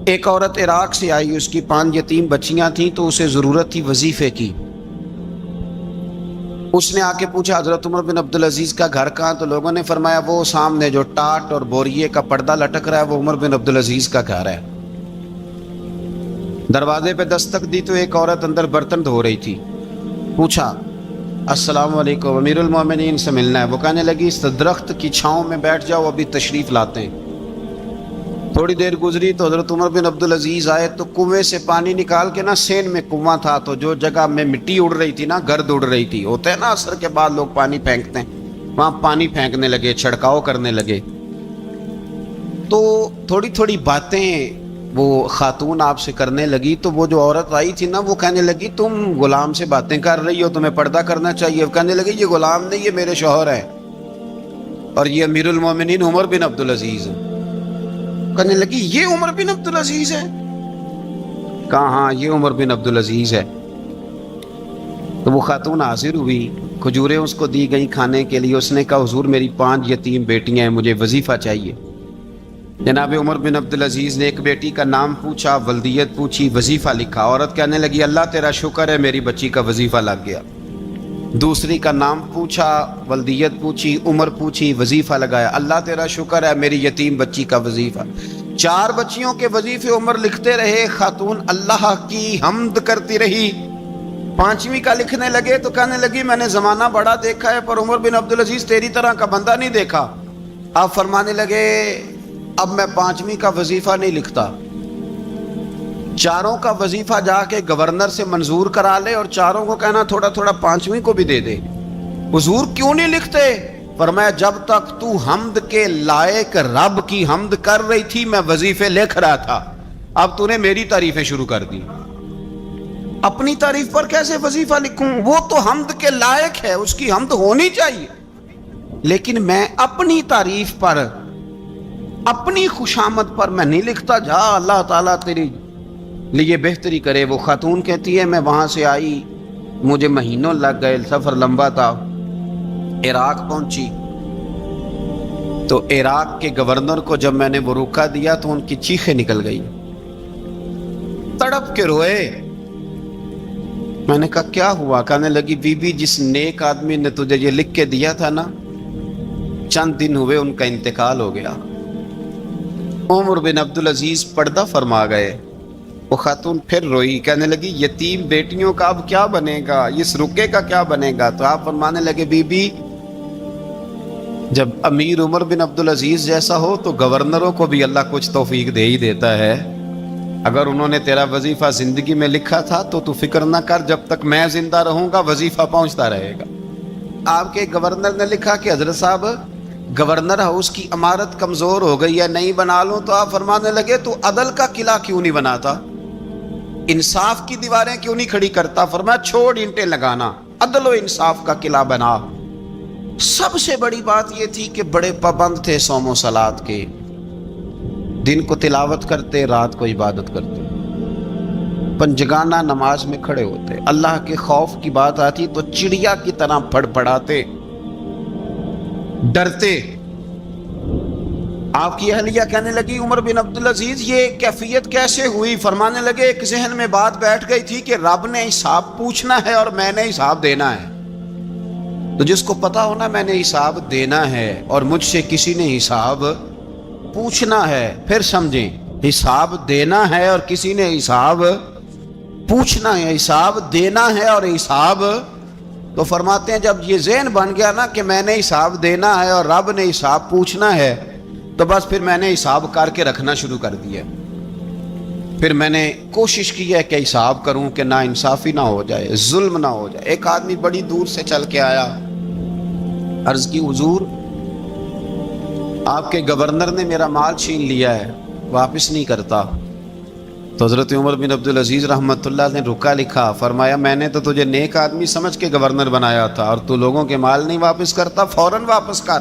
ایک عورت عراق سے آئی، اس کی 5 یتیم بچیاں تھیں تو اسے ضرورت تھی وظیفے کی۔ اس نے آ کے پوچھا حضرت عمر بن عبدالعزیز کا گھر کہاں؟ تو لوگوں نے فرمایا وہ سامنے جو ٹاٹ اور بوریے کا پردہ لٹک رہا ہے وہ عمر بن عبدالعزیز کا گھر ہے۔ دروازے پہ دستک دی تو ایک عورت اندر برتن دھو رہی تھی۔ پوچھا السلام علیکم، امیر المومنین سے ملنا ہے۔ وہ کہنے لگی اس درخت کی چھاؤں میں بیٹھ جاؤ، ابھی تشریف لاتے ہیں۔ تھوڑی دیر گزری تو حضرت عمر بن عبدالعزیز آئے تو کنویں سے پانی نکال کے نا، سین میں کنواں تھا تو جو جگہ میں مٹی اڑ رہی تھی نا، گرد اڑ رہی تھی، ہوتا ہے نا عصر کے بعد لوگ پانی پھینکتے ہیں، وہاں پانی پھینکنے لگے، چھڑکاؤ کرنے لگے۔ تو تھوڑی تھوڑی باتیں وہ خاتون آپ سے کرنے لگی تو وہ جو عورت آئی تھی نا وہ کہنے لگی تم غلام سے باتیں کر رہی ہو، تمہیں پردہ کرنا چاہیے۔ کہنے لگی یہ غلام نہیں، یہ میرے شوہر ہیں اور یہ امیر المومنین عمر بن عبدالعزیز ہیں۔ کہنے لگی یہ عمر بن عبدالعزیز ہے؟ کہا ہاں یہ عمر بن عبدالعزیز ہے۔ تو وہ خاتون حاضر ہوئی، کھجوریں اس کو دی گئی کھانے کے لیے۔ اس نے کہا حضور میری 5 یتیم بیٹیاں ہیں، مجھے وظیفہ چاہیے۔ جناب عمر بن عبدالعزیز نے ایک بیٹی کا نام پوچھا، ولدیت پوچھی، وظیفہ لکھا۔ عورت کہنے لگی اللہ تیرا شکر ہے میری بچی کا وظیفہ لگ گیا۔ دوسری کا نام پوچھا، ولدیت پوچھی، عمر پوچھی، وظیفہ لگایا۔ اللہ تیرا شکر ہے میری یتیم بچی کا وظیفہ۔ 4 بچیوں کے وظیفے عمر لکھتے رہے، خاتون اللہ کی حمد کرتی رہی۔ 5ویں کا لکھنے لگے تو کہنے لگی میں نے زمانہ بڑا دیکھا ہے پر عمر بن عبدالعزیز تیری طرح کا بندہ نہیں دیکھا۔ آپ فرمانے لگے اب میں 5ویں کا وظیفہ نہیں لکھتا، 4 کا وظیفہ جا کے گورنر سے منظور کرا لے اور 4 کو کہنا تھوڑا تھوڑا 5ویں کو بھی دے دے۔ حضور کیوں نہیں لکھتے؟ فرمایا جب تک تو حمد کے لائق رب کی حمد کر رہی تھی میں وظیفے لکھ رہا تھا، اب تو نے میری تعریفیں شروع کر دی۔ اپنی تعریف پر کیسے وظیفہ لکھوں؟ وہ تو حمد کے لائق ہے، اس کی حمد ہونی چاہیے، لیکن میں اپنی تعریف پر، اپنی خوشامد پر میں نہیں لکھتا۔ جا اللہ تعالیٰ تیری لیے بہتری کرے۔ وہ خاتون کہتی ہے میں وہاں سے آئی، مجھے مہینوں لگ گئے، سفر لمبا تھا، عراق پہنچی تو عراق کے گورنر کو جب میں نے وہ روکا دیا تو ان کی چیخیں نکل گئی، تڑپ کے روئے۔ میں نے کہا کیا ہوا؟ کہنے لگی بی بی جس نیک آدمی نے تجھے یہ لکھ کے دیا تھا نا، چند دن ہوئے ان کا انتقال ہو گیا۔ عمر بن عبدالعزیز پردہ فرما گئے۔ وہ خاتون پھر روئی، کہنے لگی یتیم بیٹیوں کا اب کیا بنے گا، اس رکے کا کیا بنے گا؟ تو آپ فرمانے لگے بی بی جب امیر عمر بن عبدالعزیز جیسا ہو تو گورنروں کو بھی اللہ کچھ توفیق دے ہی دیتا ہے۔ اگر انہوں نے تیرا وظیفہ زندگی میں لکھا تھا تو فکر نہ کر، جب تک میں زندہ رہوں گا وظیفہ پہنچتا رہے گا۔ آپ کے گورنر نے لکھا کہ حضرت صاحب گورنر ہاؤس کی عمارت کمزور ہو گئی ہے، نہیں بنا لوں؟ تو آپ فرمانے لگے تو عدل کا قلعہ کیوں نہیں بناتا، انصاف کی دیواریں کیوں نہیں کھڑی کرتا؟ فرمایا چھوڑ اینٹیں لگانا، عدل و انصاف کا قلعہ بنا۔ سب سے بڑی بات یہ تھی کہ بڑے پابند تھے صوم و صلات کے، دن کو تلاوت کرتے، رات کو عبادت کرتے، پنجگانہ نماز میں کھڑے ہوتے، اللہ کے خوف کی بات آتی تو چڑیا کی طرح پھڑ پڑاتے، ڈرتے۔ آپ کی اہلیہ کہنے لگی عمر بن عبدالعزیز یہ کیفیت کیسے ہوئی؟ فرمانے لگے ایک ذہن میں بات بیٹھ گئی تھی کہ رب نے حساب پوچھنا ہے اور میں نے حساب دینا ہے، تو جس کو پتا ہونا میں نے حساب دینا ہے اور مجھ سے کسی نے حساب پوچھنا ہے، پھر سمجھیں حساب دینا ہے اور کسی نے حساب پوچھنا ہے، حساب دینا ہے اور حساب، تو فرماتے ہیں جب یہ ذہن بن گیا نا کہ میں نے حساب دینا ہے اور رب نے حساب پوچھنا ہے تو بس پھر میں نے حساب کر کے رکھنا شروع کر دیا۔ پھر میں نے کوشش کی ہے کہ حساب کروں کہ نا انصافی نہ ہو جائے، ظلم نہ ہو جائے۔ ایک آدمی بڑی دور سے چل کے آیا، عرض کی حضور آپ کے گورنر نے میرا مال چھین لیا ہے، واپس نہیں کرتا۔ تو حضرت عمر بن عبدالعزیز رحمۃ اللہ نے رکا لکھا، فرمایا میں نے تو تجھے نیک آدمی سمجھ کے گورنر بنایا تھا اور تو لوگوں کے مال نہیں واپس کرتا، فوراً واپس کر۔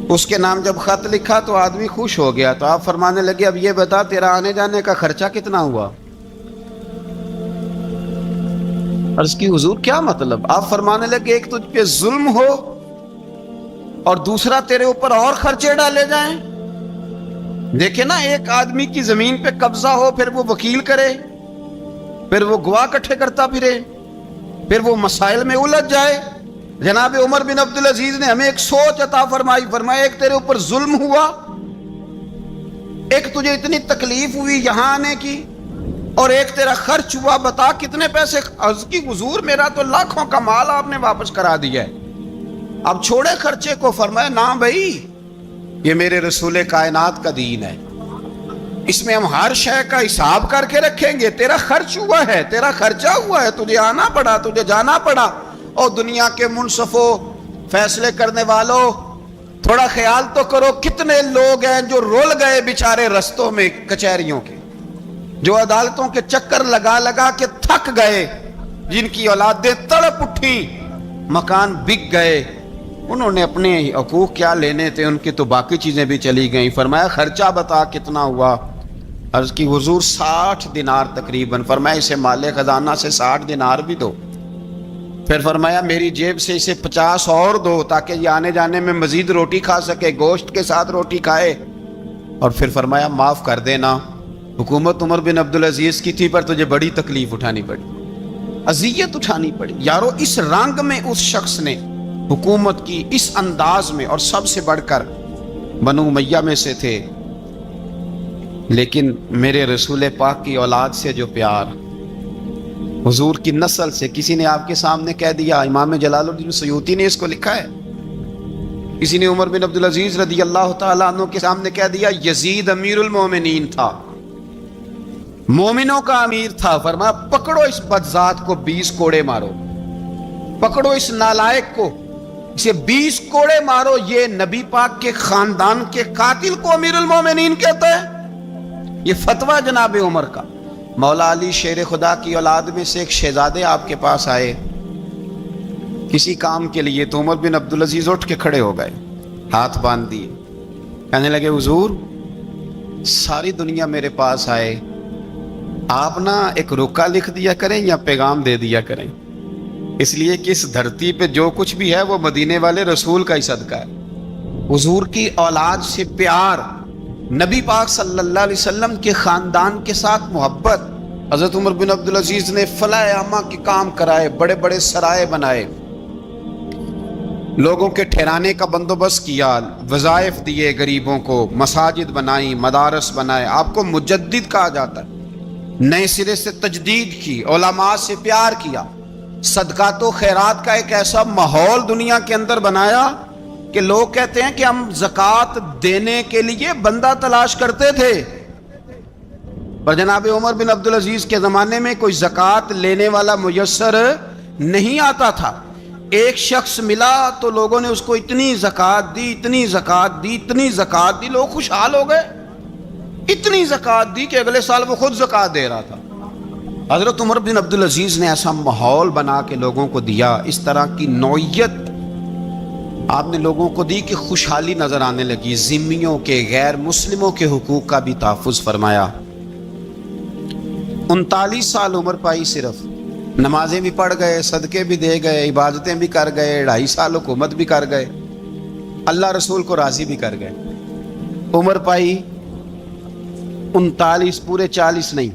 اس کے نام جب خط لکھا تو آدمی خوش ہو گیا، تو آپ فرمانے لگے اب یہ بتا تیرا آنے جانے کا خرچہ کتنا ہوا؟ عرض کی حضور کیا مطلب؟ آپ فرمانے لگے ایک تجھ پہ ظلم ہو اور دوسرا تیرے اوپر اور خرچے ڈالے جائیں۔ دیکھیں نا، ایک آدمی کی زمین پہ قبضہ ہو، پھر وہ وکیل کرے، پھر وہ گواہ اکٹھے کرتا پھرے، پھر وہ مسائل میں الجھ جائے۔ جناب عمر بن عبدالعزیز نے ہمیں ایک سوچ عطا فرمائی، فرمایا ایک تیرے اوپر ظلم ہوا، ایک تجھے اتنی تکلیف ہوئی یہاں آنے کی، اور ایک تیرا خرچ ہوا، بتا کتنے پیسے؟ عرض کی حضور میرا تو لاکھوں کا مال آپ نے واپس کرا دیا ہے، اب چھوڑے خرچے کو۔ فرمایا نہ بھائی، یہ میرے رسول کائنات کا دین ہے، اس میں ہم ہر شے کا حساب کر کے رکھیں گے۔ تیرا خرچ ہوا ہے، تیرا خرچہ ہوا ہے، تجھے آنا پڑا، تجھے جانا پڑا۔ اور دنیا کے منصفوں، فیصلے کرنے والوں، تھوڑا خیال تو کرو، کتنے لوگ ہیں جو رول گئے بیچارے رستوں میں کچہریوں کے، جو عدالتوں کے چکر لگا لگا کے تھک گئے، جن کی اولادیں تڑپ اٹھیں، مکان بک گئے، انہوں نے اپنے حقوق کیا لینے تھے، ان کی تو باقی چیزیں بھی چلی گئیں۔ فرمایا خرچہ بتا کتنا ہوا؟ عرض کی حضور 60 دینار تقریباً۔ فرمایا اسے مال خزانہ سے 60 دینار بھی دو۔ پھر فرمایا میری جیب سے اسے 50 اور دو، تاکہ یہ آنے جانے میں مزید روٹی کھا سکے، گوشت کے ساتھ روٹی کھائے۔ اور پھر فرمایا معاف کر دینا، حکومت عمر بن عبدالعزیز کی تھی، پر تجھے بڑی تکلیف اٹھانی پڑی، اذیت اٹھانی پڑی۔ یارو اس رنگ میں اس شخص نے حکومت کی، اس انداز میں، اور سب سے بڑھ کر بنو امیہ میں سے تھے، لیکن میرے رسول پاک کی اولاد سے جو پیار، حضور کی نسل سے، کسی نے آپ کے سامنے کہہ دیا، امام جلال الدین سیوطی نے اس کو لکھا ہے، کسی نے عمر بن عبدالعزیز رضی اللہ تعالیٰ عنہ کے سامنے کہہ دیا یزید امیر المومنین تھا، مومنوں کا امیر تھا۔ فرمایا پکڑو اس بدذات کو، 20 کوڑے مارو، پکڑو اس نالائق کو، اسے 20 کوڑے مارو۔ یہ نبی پاک کے خاندان کے قاتل کو امیر المومنین کہتا ہے؟ یہ فتویٰ جناب عمر کا۔ مولا علی شیر خدا کی اولاد میں سے ایک شہزادے آپ کے پاس آئے کسی کام کے لیے، تو عمر بن عبدالعزیز اٹھ کے کھڑے ہو گئے، ہاتھ باندھ دیے، کہنے لگے حضور ساری دنیا میرے پاس آئے، آپ نا ایک رکا لکھ دیا کریں یا پیغام دے دیا کریں، اس لیے کہ اس دھرتی پہ جو کچھ بھی ہے وہ مدینے والے رسول کا ہی صدقہ ہے۔ حضور کی اولاد سے پیار، نبی پاک صلی اللہ علیہ وسلم کے خاندان کے ساتھ محبت۔ حضرت عمر بن عبدالعزیز نے فلاح عامہ کے کام کرائے، بڑے بڑے سرائے بنائے، لوگوں کے ٹھہرانے کا بندوبست کیا، وظائف دیے غریبوں کو، مساجد بنائی، مدارس بنائے۔ آپ کو مجدد کہا جاتا ہے، نئے سرے سے تجدید کی، علماء سے پیار کیا، صدقات و خیرات کا ایک ایسا ماحول دنیا کے اندر بنایا کہ لوگ کہتے ہیں کہ ہم زکوٰۃ دینے کے لیے بندہ تلاش کرتے تھے، پر جناب عمر بن عبدالعزیز کے زمانے میں کوئی زکوٰۃ لینے والا میسر نہیں آتا تھا۔ ایک شخص ملا تو لوگوں نے اس کو اتنی زکوٰۃ دی، اتنی زکوٰۃ دی، اتنی زکوٰۃ دی، لوگ خوشحال ہو گئے، اتنی زکوٰۃ دی کہ اگلے سال وہ خود زکوٰۃ دے رہا تھا۔ حضرت عمر بن عبدالعزیز نے ایسا ماحول بنا کے لوگوں کو دیا، اس طرح کی نوعیت آپ نے لوگوں کو دی کہ خوشحالی نظر آنے لگی۔ ذمیوں کے، غیر مسلموں کے حقوق کا بھی تحفظ فرمایا۔ 39 سال عمر پائی، صرف نمازیں بھی پڑھ گئے، صدقے بھی دے گئے، عبادتیں بھی کر گئے، 2.5 سال حکومت بھی کر گئے، اللہ رسول کو راضی بھی کر گئے۔ عمر پائی 39، پورے 40 نہیں،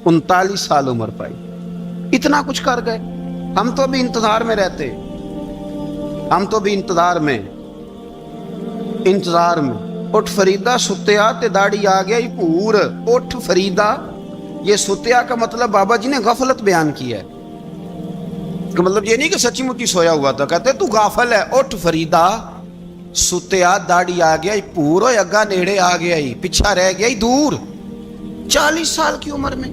39 سال عمر پائی، اتنا کچھ کر گئے۔ ہم تو بھی انتظار میں رہتے، ہم تو بھی انتظار میں۔ اٹھ فریدہ ستیا تے داڑھی آ گیا ہی پور۔ اٹھ فریدہ، یہ ستیا کا مطلب بابا جی نے غفلت بیان کیا ہے، کہ مطلب یہ نہیں کہ سچی مچی سویا ہوا تھا، کہتے تو غافل ہے۔ اٹھ فریدہ ستیا داڑھی آ گیا ہی پور، اور اگا نیڑے آ گیا ہی، پیچھا رہ گیا ہی دور۔ 40 سال کی عمر میں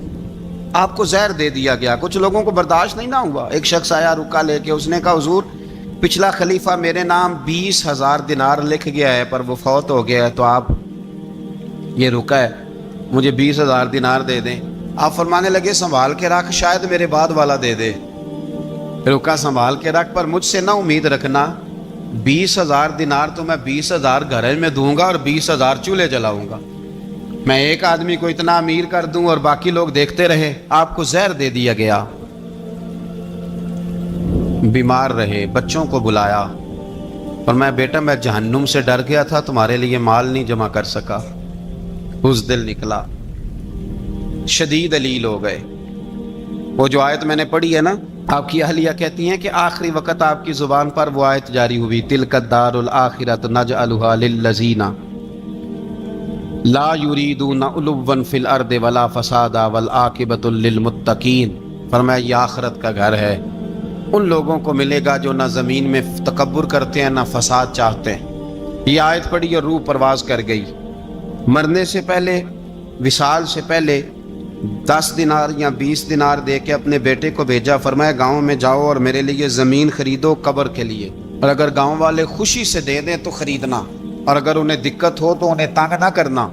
آپ کو زہر دے دیا گیا، کچھ لوگوں کو برداشت نہیں نہ ہوا۔ ایک شخص آیا رکا لے کے، اس نے کہا حضور پچھلا خلیفہ میرے نام 20,000 دینار لکھ گیا ہے، پر وہ فوت ہو گیا ہے، تو آپ یہ رکا ہے، مجھے 20,000 دینار دے دیں۔ آپ فرمانے لگے سنبھال کے رکھ، شاید میرے بعد والا دے دے۔ رکا سنبھال کے رکھ، پر مجھ سے نہ امید رکھنا 20,000 دینار تو میں 20,000 گھر میں دوں گا اور 20,000 چولہے جلاؤں گا، میں ایک آدمی کو اتنا امیر کر دوں اور باقی لوگ دیکھتے رہے۔ آپ کو زہر دے دیا گیا، بیمار رہے، بچوں کو بلایا اور میں بیٹا میں جہنم سے ڈر گیا تھا، تمہارے لیے مال نہیں جمع کر سکا، بزدل نکلا، شدید علیل ہو گئے۔ وہ جو آیت میں نے پڑھی ہے نا، آپ کی اہلیہ کہتی ہیں کہ آخری وقت آپ کی زبان پر وہ آیت جاری ہوئی، تلک الدار الآخرۃ نجعلھا للذین لا یریدون علوا فی الارض ولا فسادا والعاقبۃ للمتقین۔ فرمایا یہ آخرت کا گھر ہے، ان لوگوں کو ملے گا جو نہ زمین میں تکبر کرتے ہیں نہ فساد چاہتے ہیں۔ یہ آیت پڑھی اور روح پرواز کر گئی۔ مرنے سے پہلے، وصال سے پہلے 10 دینار یا 20 دینار دے کے اپنے بیٹے کو بھیجا، فرمایا گاؤں میں جاؤ اور میرے لیے زمین خریدو قبر کے لیے، اور اگر گاؤں والے خوشی سے دے دیں تو خریدنا، اور اگر انہیں دقت ہو تو انہیں تنگ نہ کرنا۔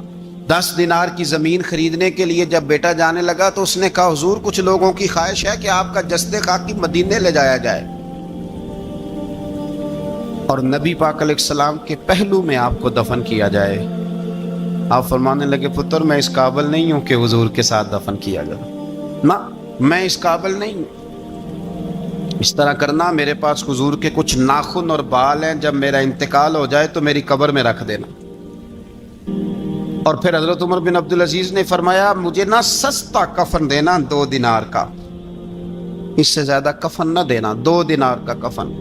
10 دینار کی زمین خریدنے کے لیے جب بیٹا جانے لگا تو اس نے کہا حضور کچھ لوگوں کی خواہش ہے کہ آپ کا جسد خاکی مدینے لے جایا جائے، اور نبی پاک علیہ السلام کے پہلو میں آپ کو دفن کیا جائے۔ آپ فرمانے لگے پتر میں اس قابل نہیں ہوں کہ حضور کے ساتھ دفن کیا جائے، نہ میں اس قابل نہیں ہوں۔ اس طرح کرنا، میرے پاس حضور کے کچھ ناخن اور بال ہیں، جب میرا انتقال ہو جائے تو میری قبر میں رکھ دینا۔ اور پھر حضرت عمر بن عبدالعزیز نے فرمایا مجھے نہ سستا کفن دینا 2 دینار کا، اس سے زیادہ کفن نہ دینا، 2 دینار کا کفن۔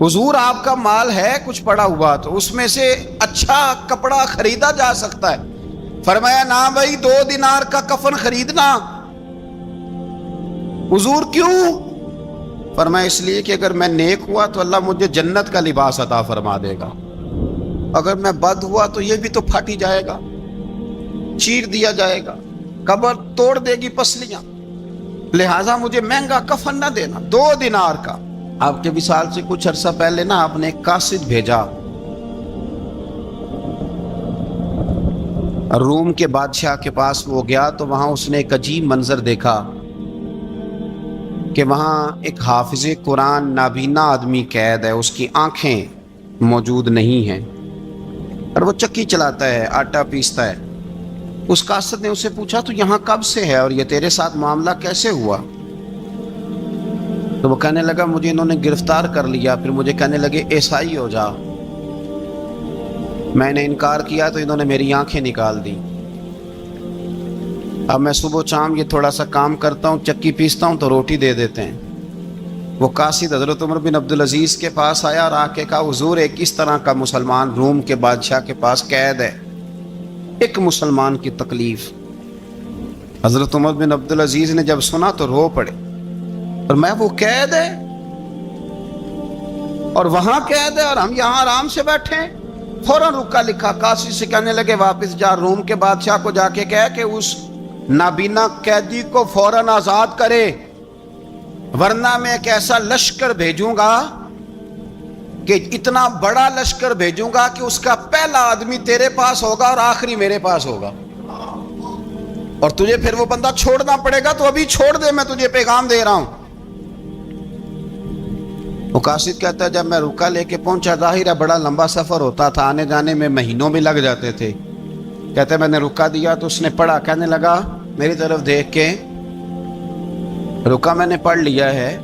حضور آپ کا مال ہے کچھ پڑا ہوا تو اس میں سے اچھا کپڑا خریدا جا سکتا ہے۔ فرمایا نہ بھائی 2 دینار کا کفن خریدنا۔ حضور کیوں؟ فرمایا اس لیے کہ اگر میں نیک ہوا تو اللہ مجھے جنت کا لباس عطا فرما دے گا، اگر میں بد ہوا تو یہ بھی تو پھاٹی جائے گا، چیر دیا جائے گا، قبر توڑ دے گی پسلیاں، لہٰذا مجھے مہنگا کفن نہ دینا، 2 دینار کا۔ آپ کے وصال سے کچھ عرصہ پہلے نا آپ نے ایک قاصد بھیجا، روم کے بادشاہ کے پاس وہ گیا تو وہاں اس نے ایک عجیب منظر دیکھا کہ وہاں ایک حافظ قرآن نابینا آدمی قید ہے، اس کی آنکھیں موجود نہیں ہیں اور وہ چکی چلاتا ہے، آٹا پیستا ہے۔ اس قاصد نے اسے پوچھا تو یہاں کب سے ہے اور یہ تیرے ساتھ معاملہ کیسے ہوا؟ تو وہ کہنے لگا مجھے انہوں نے گرفتار کر لیا، پھر مجھے کہنے لگے عیسائی ہو جا، میں نے انکار کیا تو انہوں نے میری آنکھیں نکال دی۔ اب میں صبح شام یہ تھوڑا سا کام کرتا ہوں، چکی پیستا ہوں تو روٹی دے دیتے ہیں۔ وہ قاصد حضرت عمر بن عبدالعزیز کے پاس آیا اور آ کے کہا حضور ایک اس طرح کا مسلمان روم کے بادشاہ کے پاس قید ہے، ایک مسلمان کی تکلیف۔ حضرت عمر بن عبدالعزیز نے جب سنا تو رو پڑے، اور میں وہ قید ہے اور وہاں قید ہے اور ہم یہاں آرام سے بیٹھے ہیں۔ فوراً رکا لکھا، قاصد سے کہنے لگے واپس جا، روم کے بادشاہ کو جا کے کہہ کہ اس نابینا قیدی کو فوراً آزاد کرے، ورنہ میں ایک ایسا لشکر بھیجوں گا کہ اتنا بڑا لشکر بھیجوں گا کہ اس کا پہلا آدمی تیرے پاس ہوگا اور آخری میرے پاس ہوگا، اور تجھے پھر وہ بندہ چھوڑنا پڑے گا، تو ابھی چھوڑ دے، میں تجھے پیغام دے رہا ہوں۔ وہ قاصد کہتا ہے جب میں رکا لے کے پہنچا، ظاہر ہے بڑا لمبا سفر ہوتا تھا، آنے جانے میں مہینوں بھی لگ جاتے تھے۔ کہتے میں نے رکا دیا تو اس نے پڑھا، کہنے لگا میری طرف دیکھ کے رکا میں نے پڑھ لیا ہے،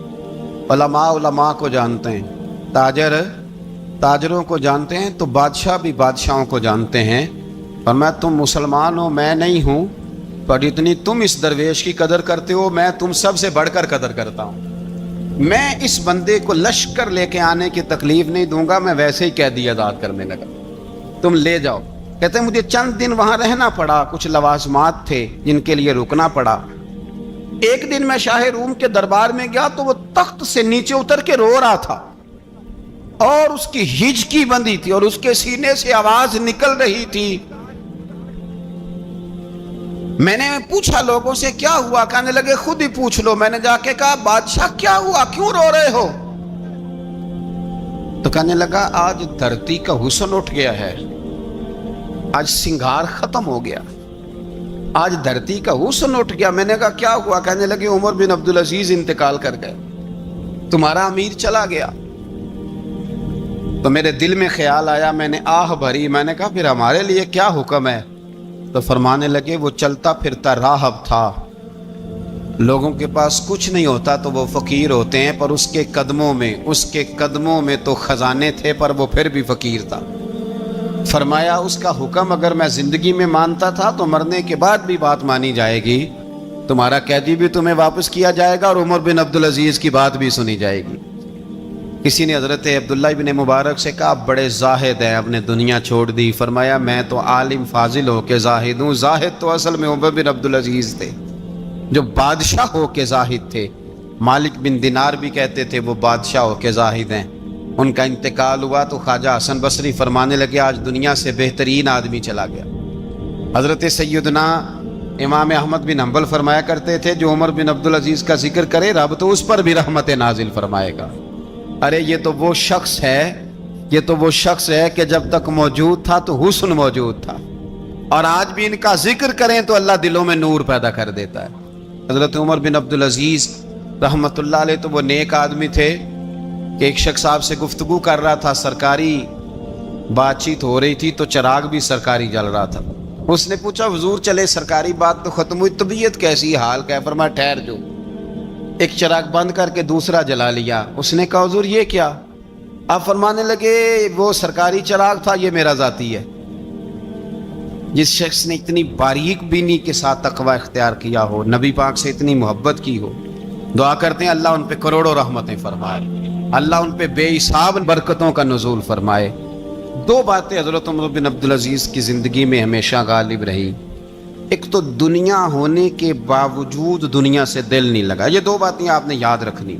علماء کو جانتے ہیں، تاجر تاجروں کو جانتے ہیں، تو بادشاہ بھی بادشاہوں کو جانتے ہیں، اور میں تم مسلمان ہو میں نہیں ہوں، پر اتنی تم اس درویش کی قدر کرتے ہو میں تم سب سے بڑھ کر قدر کرتا ہوں۔ میں اس بندے کو لشکر لے کے آنے کی تکلیف نہیں دوں گا، میں ویسے ہی قیدی آزاد کرنے لگا، تم لے جاؤ۔ کہتے ہیں مجھے چند دن وہاں رہنا پڑا، کچھ لوازمات تھے جن کے لیے رکنا پڑا۔ ایک دن میں شاہ روم کے دربار میں گیا تو وہ تخت سے نیچے اتر کے رو رہا تھا، اور اس کی ہچکی بندھی تھی اور اس کے سینے سے آواز نکل رہی تھی۔ میں نے پوچھا لوگوں سے کیا ہوا، کہنے لگے خود ہی پوچھ لو۔ میں نے جا کے کہا بادشاہ کیا ہوا، کیوں رو رہے ہو؟ تو کہنے لگا آج دھرتی کا حسن اٹھ گیا ہے، آج سنگار ختم ہو گیا، آج دھرتی کا حسن اٹھ گیا۔ میں نے کہا کیا ہوا؟ کہنے لگے عمر بن عبدالعزیز انتقال کر گئے، تمہارا امیر چلا گیا۔ تو میرے دل میں خیال آیا، میں نے آہ بھری، میں نے کہا پھر ہمارے لیے کیا حکم ہے؟ تو فرمانے لگے وہ چلتا پھرتا راہب تھا، لوگوں کے پاس کچھ نہیں ہوتا تو وہ فقیر ہوتے ہیں، پر اس کے قدموں میں تو خزانے تھے، پر وہ پھر بھی فقیر تھا۔ فرمایا اس کا حکم اگر میں زندگی میں مانتا تھا تو مرنے کے بعد بھی بات مانی جائے گی، تمہارا قیدی بھی تمہیں واپس کیا جائے گا اور عمر بن عبدالعزیز کی بات بھی سنی جائے گی۔ کسی نے حضرت عبداللہ بن مبارک سے کہا آپ بڑے زاہد ہیں، آپ نے دنیا چھوڑ دی۔ فرمایا میں تو عالم فاضل ہو کے زاہد ہوں، زاہد تو اصل میں عمر بن عبدالعزیز تھے جو بادشاہ ہو کے زاہد تھے۔ مالک بن دینار بھی کہتے تھے وہ بادشاہ ہو کے زاہد ہیں۔ ان کا انتقال ہوا تو خواجہ حسن بصری فرمانے لگے آج دنیا سے بہترین آدمی چلا گیا۔ حضرت سیدنا امام احمد بن حنبل فرمایا کرتے تھے جو عمر بن عبدالعزیز کا ذکر کرے رب تو اس پر بھی رحمت نازل فرمائے گا۔ ارے یہ تو وہ شخص ہے کہ جب تک موجود تھا تو حسن موجود تھا، اور آج بھی ان کا ذکر کریں تو اللہ دلوں میں نور پیدا کر دیتا ہے۔ حضرت عمر بن عبدالعزیز رحمت اللہ علیہ تو وہ نیک آدمی تھے کہ ایک شخص آپ سے گفتگو کر رہا تھا، سرکاری بات چیت ہو رہی تھی تو چراغ بھی سرکاری جل رہا تھا۔ اس نے پوچھا حضور چلے سرکاری بات تو ختم ہوئی، طبیعت کیسی، حال کیا؟ فرمایا ٹھہر جو، ایک چراغ بند کر کے دوسرا جلا لیا۔ اس نے کہا حضور یہ کیا؟ آپ فرمانے لگے وہ سرکاری چراغ تھا، یہ میرا ذاتی ہے۔ جس شخص نے اتنی باریک بینی کے ساتھ تقوی اختیار کیا ہو، نبی پاک سے اتنی محبت کی ہو، دعا کرتے ہیں اللہ ان پہ کروڑوں رحمتیں فرمائے، اللہ ان پہ بے حساب برکتوں کا نزول فرمائے۔ دو باتیں حضرت عمر بن عبدالعزیز کی زندگی میں ہمیشہ غالب رہی، ایک تو دنیا ہونے کے باوجود دنیا سے دل نہیں لگا، یہ دو باتیں آپ نے یاد رکھنی۔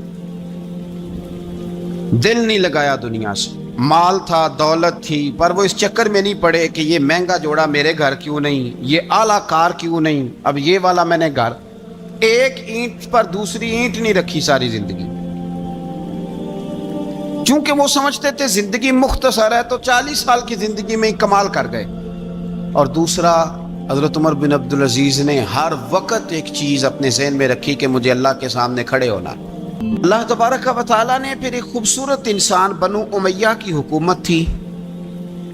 دل نہیں لگایا دنیا سے، مال تھا، دولت تھی، پر وہ اس چکر میں نہیں پڑے کہ یہ مہنگا جوڑا میرے گھر کیوں نہیں، یہ اعلیٰ کار کیوں نہیں، اب یہ والا میں نے گھر، ایک اینٹ پر دوسری اینٹ نہیں رکھی ساری زندگی، چونکہ وہ سمجھتے تھے زندگی مختصر ہے تو 40 سال کی زندگی میں ہی کمال کر گئے۔ اور دوسرا حضرت عمر بن عبدالعزیز نے ہر وقت ایک چیز اپنے ذہن میں رکھی کہ مجھے اللہ کے سامنے کھڑے ہونا۔ اللہ تبارک و تعالیٰ نے پھر ایک خوبصورت انسان بنو امیہ کی حکومت تھی،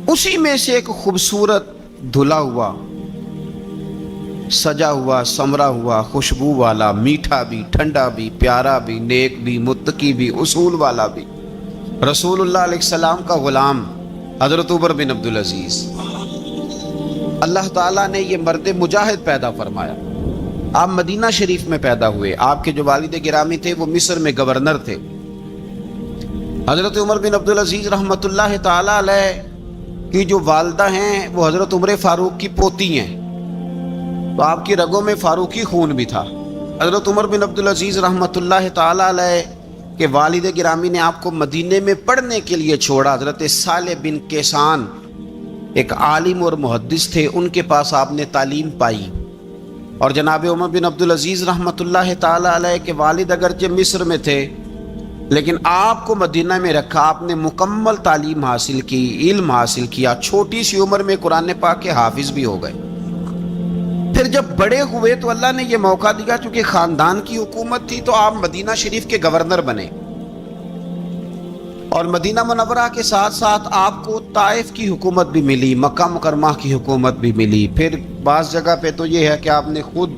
اسی میں سے ایک خوبصورت دھلا ہوا، سجا ہوا، سمرا ہوا، خوشبو والا، میٹھا بھی، ٹھنڈا بھی، پیارا بھی، نیک بھی، متقی بھی، اصول والا بھی، رسول اللہ علیہ السلام کا غلام حضرت عمر بن عبدالعزیز۔ اللہ تعالیٰ نے یہ مرد مجاہد پیدا فرمایا۔ آپ مدینہ شریف میں پیدا ہوئے، آپ کے جو والد گرامی تھے وہ مصر میں گورنر تھے۔ حضرت عمر بن عبدالعزیز رحمت اللہ تعالیٰ علیہ کی جو والدہ ہیں وہ حضرت عمر فاروق کی پوتی ہیں، تو آپ کی رگوں میں فاروقی خون بھی تھا۔ حضرت عمر بن عبدالعزیز رحمت اللہ تعالیٰ علیہ کہ والد گرامی نے آپ کو مدینے میں پڑھنے کے لیے چھوڑا۔ حضرت صالح بن کیسان ایک عالم اور محدث تھے، ان کے پاس آپ نے تعلیم پائی، اور جناب عمر بن عبدالعزیز رحمت اللہ تعالیٰ علیہ کے والد اگرچہ مصر میں تھے لیکن آپ کو مدینہ میں رکھا، آپ نے مکمل تعلیم حاصل کی، علم حاصل کیا، چھوٹی سی عمر میں قرآن پاک کے حافظ بھی ہو گئے۔ پھر جب بڑے ہوئے تو اللہ نے یہ موقع دیا، چونکہ خاندان کی حکومت تھی تو آپ مدینہ شریف کے گورنر بنے، اور مدینہ منورہ کے ساتھ ساتھ آپ کو طائف کی حکومت بھی ملی، مکہ مکرمہ کی حکومت بھی ملی۔ پھر بعض جگہ پہ تو یہ ہے کہ آپ نے خود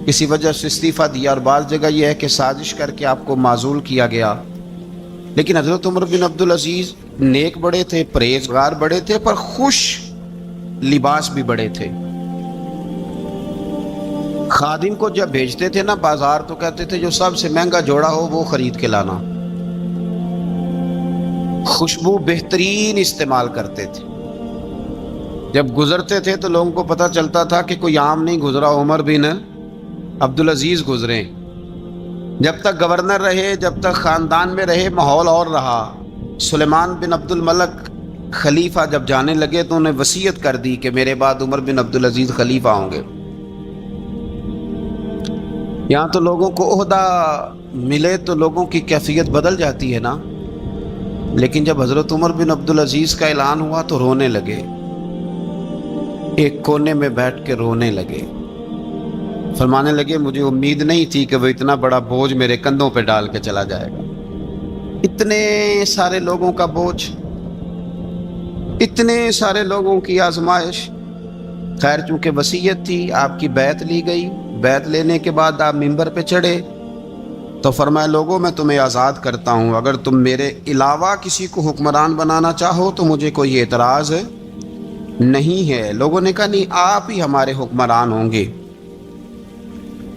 کسی وجہ سے استعفیٰ دیا، اور بعض جگہ یہ ہے کہ سازش کر کے آپ کو معزول کیا گیا۔ لیکن حضرت عمر بن عبدالعزیز نیک بڑے تھے، پرہیزگار بڑے تھے، پر خوش لباس بھی بڑے تھے۔ خادم کو جب بھیجتے تھے نا بازار تو کہتے تھے جو سب سے مہنگا جوڑا ہو وہ خرید کے لانا، خوشبو بہترین استعمال کرتے تھے۔ جب گزرتے تھے تو لوگوں کو پتہ چلتا تھا کہ کوئی عام نہیں گزرا، عمر بن عبدالعزیز گزرے۔ جب تک گورنر رہے، جب تک خاندان میں رہے، ماحول اور رہا۔ سلیمان بن عبد الملک خلیفہ جب جانے لگے تو انہیں وصیت کر دی کہ میرے بعد عمر بن عبدالعزیز خلیفہ ہوں گے۔ یہاں تو لوگوں کو عہدہ ملے تو لوگوں کی کیفیت بدل جاتی ہے نا، لیکن جب حضرت عمر بن عبدالعزیز کا اعلان ہوا تو رونے لگے، ایک کونے میں بیٹھ کے رونے لگے، فرمانے لگے مجھے امید نہیں تھی کہ وہ اتنا بڑا بوجھ میرے کندھوں پہ ڈال کے چلا جائے گا، اتنے سارے لوگوں کا بوجھ، اتنے سارے لوگوں کی آزمائش۔ خیر چونکہ وصیت تھی، آپ کی بیعت لی گئی، بیعت لینے کے بعد آپ منبر پہ چڑھے تو فرمایا لوگوں میں تمہیں آزاد کرتا ہوں، اگر تم میرے علاوہ کسی کو حکمران بنانا چاہو تو مجھے کوئی اعتراض نہیں ہے. لوگوں نے کہا نہیں آپ ہی ہمارے حکمران ہوں گے.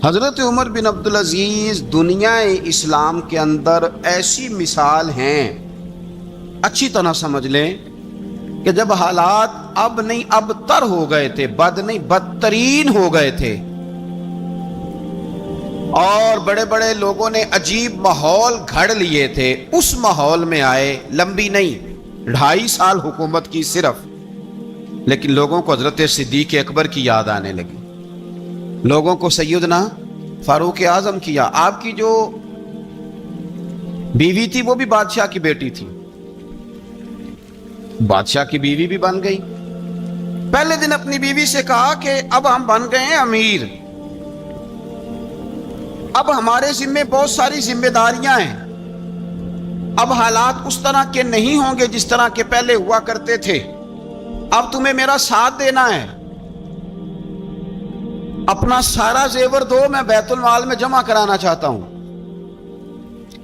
حضرت عمر بن عبدالعزیز دنیا اسلام کے اندر ایسی مثال ہیں، اچھی طرح سمجھ لیں کہ جب حالات اب نہیں اب تر ہو گئے تھے، بد نہیں بدترین ہو گئے تھے، اور بڑے بڑے لوگوں نے عجیب ماحول گھڑ لیے تھے، اس ماحول میں آئے. لمبی نہیں، 2.5 سال حکومت کی صرف، لیکن لوگوں کو حضرت صدیق اکبر کی یاد آنے لگی، لوگوں کو سیدنا فاروق اعظم کیا. آپ کی جو بیوی تھی وہ بھی بادشاہ کی بیٹی تھی، بادشاہ کی بیوی بھی بن گئی. پہلے دن اپنی بیوی سے کہا کہ اب ہم بن گئے ہیں امیر، اب ہمارے ذمے بہت ساری ذمہ داریاں ہیں، اب حالات اس طرح کے نہیں ہوں گے جس طرح کے پہلے ہوا کرتے تھے، اب تمہیں میرا ساتھ دینا ہے، اپنا سارا زیور دو، میں بیت المال میں جمع کرانا چاہتا ہوں.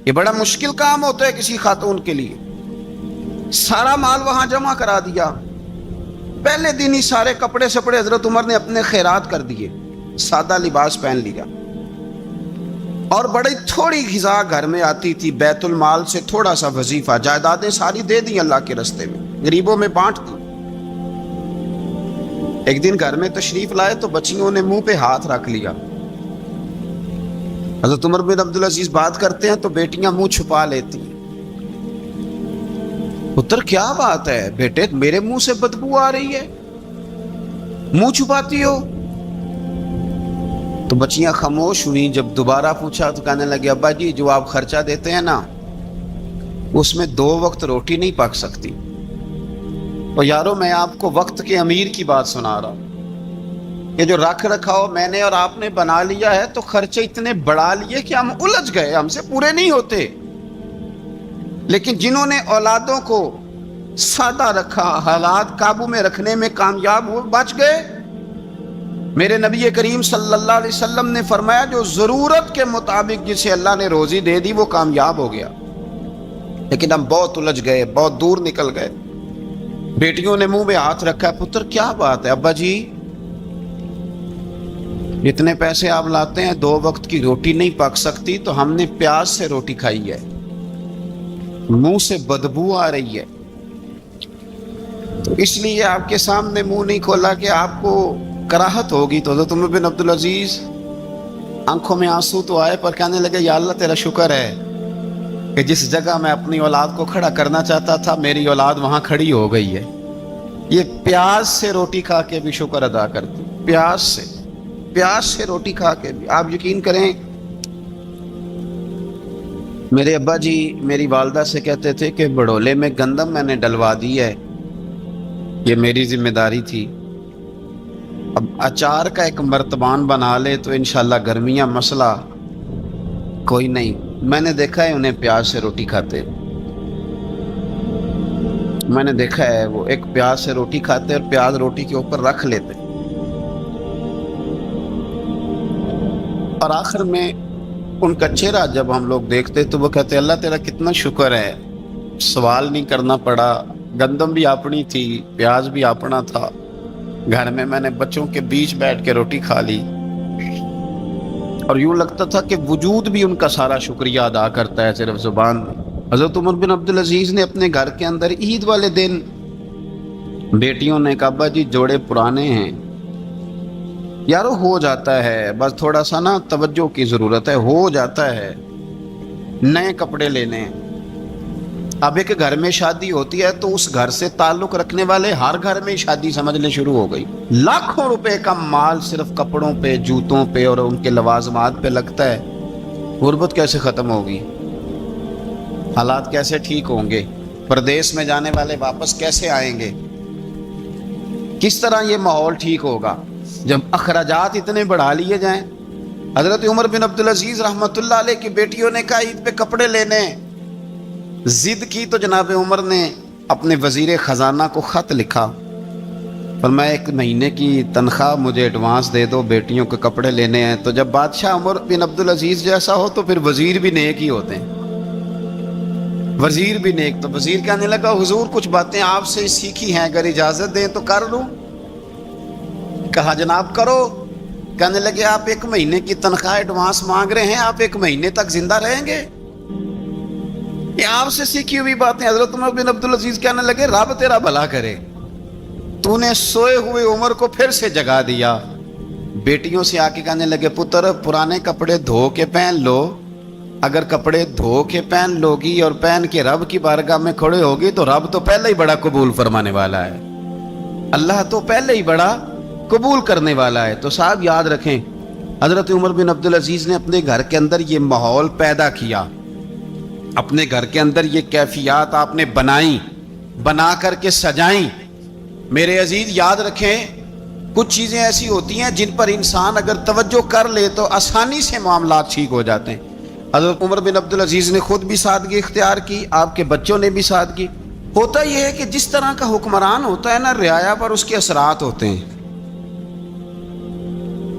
یہ بڑا مشکل کام ہوتا ہے کسی خاتون کے لیے. سارا مال وہاں جمع کرا دیا. پہلے دن ہی سارے کپڑے سپڑے حضرت عمر نے اپنے خیرات کر دیے، سادہ لباس پہن لیا، اور بڑی تھوڑی غذا گھر میں آتی تھی، بیت المال سے تھوڑا سا وظیفہ، جائیدادیں ساری دے دی اللہ کے رستے میں، غریبوں میں بانٹ دی. ایک دن گھر میں تشریف لائے تو بچیوں نے منہ پہ ہاتھ رکھ لیا. حضرت عمر بن عبدالعزیز بات کرتے ہیں تو بیٹیاں منہ چھپا لیتی ہیں. پتر کیا بات ہے بیٹے، میرے منہ سے بدبو آ رہی ہے، منہ چھپاتی ہو؟ تو بچیاں خاموش ہوئی. جب دوبارہ پوچھا تو کہنے لگے ابا جی جو آپ خرچہ دیتے ہیں نا اس میں 2 وقت روٹی نہیں پک سکتی. اور یارو میں آپ کو وقت کے امیر کی بات سنا رہا ہوں کہ جو رکھ رکھاؤ میں نے اور آپ نے بنا لیا ہے تو خرچے اتنے بڑھا لیے کہ ہم الجھ گئے، ہم سے پورے نہیں ہوتے. لیکن جنہوں نے اولادوں کو سادہ رکھا، حالات قابو میں رکھنے میں کامیاب ہوئے، بچ گئے. میرے نبی کریم صلی اللہ علیہ وسلم نے فرمایا جو ضرورت کے مطابق جسے اللہ نے روزی دے دی وہ کامیاب ہو گیا. لیکن ہم بہت الجھ گئے، بہت دور نکل گئے. بیٹیوں نے منہ میں ہاتھ رکھا. پتر کیا بات ہے ابا جی، اتنے پیسے آپ لاتے ہیں 2 وقت کی روٹی نہیں پک سکتی، تو ہم نے پیاز سے روٹی کھائی ہے، منہ سے بدبو آ رہی ہے، تو اس لیے آپ کے سامنے منہ نہیں کھولا کہ آپ کو کراہت ہوگی. تو حضرت عمر بن عبدالعزیز آنکھوں میں آنسو تو آئے پر کہنے لگے یا اللہ تیرا شکر ہے کہ جس جگہ میں اپنی اولاد کو کھڑا کرنا چاہتا تھا میری اولاد وہاں کھڑی ہو گئی ہے. یہ پیاز سے روٹی کھا کے بھی شکر ادا کرتی، پیاز سے روٹی کھا کے بھی. آپ یقین کریں میرے ابا جی میری والدہ سے کہتے تھے کہ بڑولے میں گندم میں نے ڈلوا دی ہے، یہ میری ذمہ داری تھی، اب اچار کا ایک مرتبان بنا لے تو انشاءاللہ گرمیاں مسئلہ کوئی نہیں. میں نے دیکھا ہے انہیں پیاز سے روٹی کھاتے، میں نے دیکھا ہے وہ ایک پیاز سے روٹی کھاتے اور پیاز روٹی کے اوپر رکھ لیتے، اور آخر میں ان کا چہرہ جب ہم لوگ دیکھتے تو وہ کہتے اللہ تیرا کتنا شکر ہے، سوال نہیں کرنا پڑا، گندم بھی اپنی تھی، پیاز بھی اپنا تھا، گھر میں نے بچوں کے بیچ بیٹھ کے روٹی کھا لی. اور یوں لگتا تھا کہ وجود بھی ان کا سارا شکریہ ادا کرتا ہے صرف زبان میں. حضرت عمر بن عبدالعزیز نے اپنے گھر کے اندر عید والے دن بیٹیوں نے کہا ابا جی جوڑے پرانے ہیں، یارو ہو جاتا ہے، بس تھوڑا سا نا توجہ کی ضرورت ہے، ہو جاتا ہے، نئے کپڑے لینے. اب ایک گھر میں شادی ہوتی ہے تو اس گھر سے تعلق رکھنے والے ہر گھر میں شادی سمجھنے شروع ہو گئی. لاکھوں روپے کا مال صرف کپڑوں پہ، جوتوں پہ اور ان کے لوازمات پہ لگتا ہے. غربت کیسے ختم ہوگی؟ حالات کیسے ٹھیک ہوں گے؟ پردیس میں جانے والے واپس کیسے آئیں گے؟ کس طرح یہ ماحول ٹھیک ہوگا جب اخراجات اتنے بڑھا لیے جائیں؟ حضرت عمر بن عبدالعزیز رحمۃ اللہ علیہ کی بیٹیوں نے کہا عید پہ کپڑے لینے، ضد کی تو جناب عمر نے اپنے وزیر خزانہ کو خط لکھا، فرمایا 1 مہینے کی تنخواہ مجھے ایڈوانس دے دو، بیٹیوں کے کپڑے لینے ہیں. تو جب بادشاہ عمر بن عبدالعزیز جیسا ہو تو پھر وزیر بھی نیک ہی ہوتے ہیں. وزیر بھی نیک. تو وزیر کہنے لگا حضور کچھ باتیں آپ سے سیکھی ہیں، اگر اجازت دیں تو کر لوں. کہا جناب کرو. کہنے لگے آپ 1 مہینے کی تنخواہ ایڈوانس مانگ رہے ہیں، آپ 1 مہینے تک زندہ رہیں گے؟ یہ آپ سے سیکھی ہوئی باتیں. حضرت عمر بن عبدالعزیز کہنے لگے رب تیرا بھلا کرے، تو نے سوئے ہوئے عمر کو پھر سے جگا دیا. بیٹیوں سے آ کے کہنے لگے پتر پرانے کپڑے دھو کے پہن لو. اگر کپڑے دھو کے پہن لوگی اور پہن کے رب کی بارگاہ میں کھڑے ہوگی تو رب تو پہلے ہی بڑا قبول فرمانے والا ہے، اللہ تو پہلے ہی بڑا قبول کرنے والا ہے. تو صاحب یاد رکھیں، حضرت عمر بن عبدالعزیز نے اپنے گھر کے اندر یہ ماحول پیدا کیا، اپنے گھر کے اندر یہ کیفیات آپ نے بنائیں، بنا کر کے سجائیں. میرے عزیز یاد رکھیں، کچھ چیزیں ایسی ہوتی ہیں جن پر انسان اگر توجہ کر لے تو آسانی سے معاملات ٹھیک ہو جاتے ہیں. حضرت عمر بن عبدالعزیز نے خود بھی سادگی اختیار کی، آپ کے بچوں نے بھی سادگی. ہوتا یہ ہے کہ جس طرح کا حکمران ہوتا ہے نا، رعایا پر اس کے اثرات ہوتے ہیں.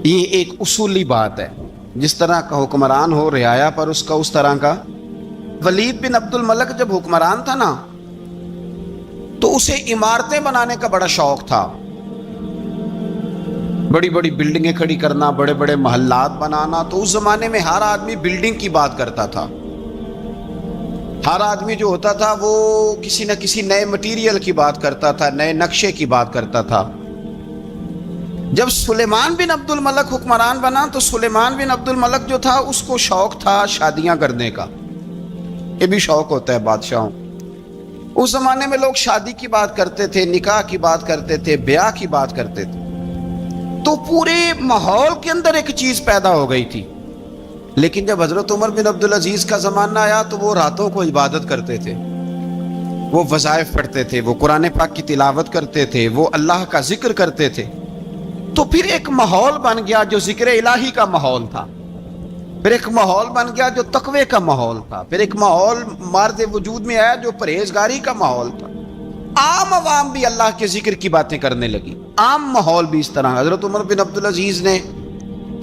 یہ ایک اصولی بات ہے، جس طرح کا حکمران ہو رعایا پر اس کا اس طرح کا. ولید بن عبد الملک جب حکمران تھا نا تو اسے عمارتیں بنانے کا بڑا شوق تھا، بڑی بڑی بلڈنگیں کھڑی کرنا، بڑے بڑے محلات بنانا. تو اس زمانے میں ہر آدمی بلڈنگ کی بات کرتا تھا، ہر آدمی جو ہوتا تھا وہ کسی نہ کسی نئے مٹیریل کی بات کرتا تھا، نئے نقشے کی بات کرتا تھا. جب سلیمان بن عبد الملک حکمران بنا تو سلیمان بن عبد الملک جو تھا اس کو شوق تھا شادیاں کرنے کا. یہ بھی شوق ہوتا ہے بادشاہوں. اس زمانے میں لوگ شادی کی بات کرتے تھے، نکاح کی بات کرتے تھے، بیاہ کی بات کرتے تھے. تو پورے ماحول کے اندر ایک چیز پیدا ہو گئی تھی. لیکن جب حضرت عمر بن عبدالعزیز کا زمانہ آیا تو وہ راتوں کو عبادت کرتے تھے، وہ وظائف پڑھتے تھے، وہ قرآن پاک کی تلاوت کرتے تھے، وہ اللہ کا ذکر کرتے تھے. تو پھر ایک ماحول بن گیا جو ذکر الہی کا ماحول تھا، پھر ایک ماحول بن گیا جو تقوی کا ماحول تھا، پھر ایک ماحول مرد وجود میں آیا جو پرہیزگاری کا ماحول تھا. عام عوام بھی اللہ کے ذکر کی باتیں کرنے لگی، عام ماحول بھی اس طرح. حضرت عمر بن عبدالعزیز نے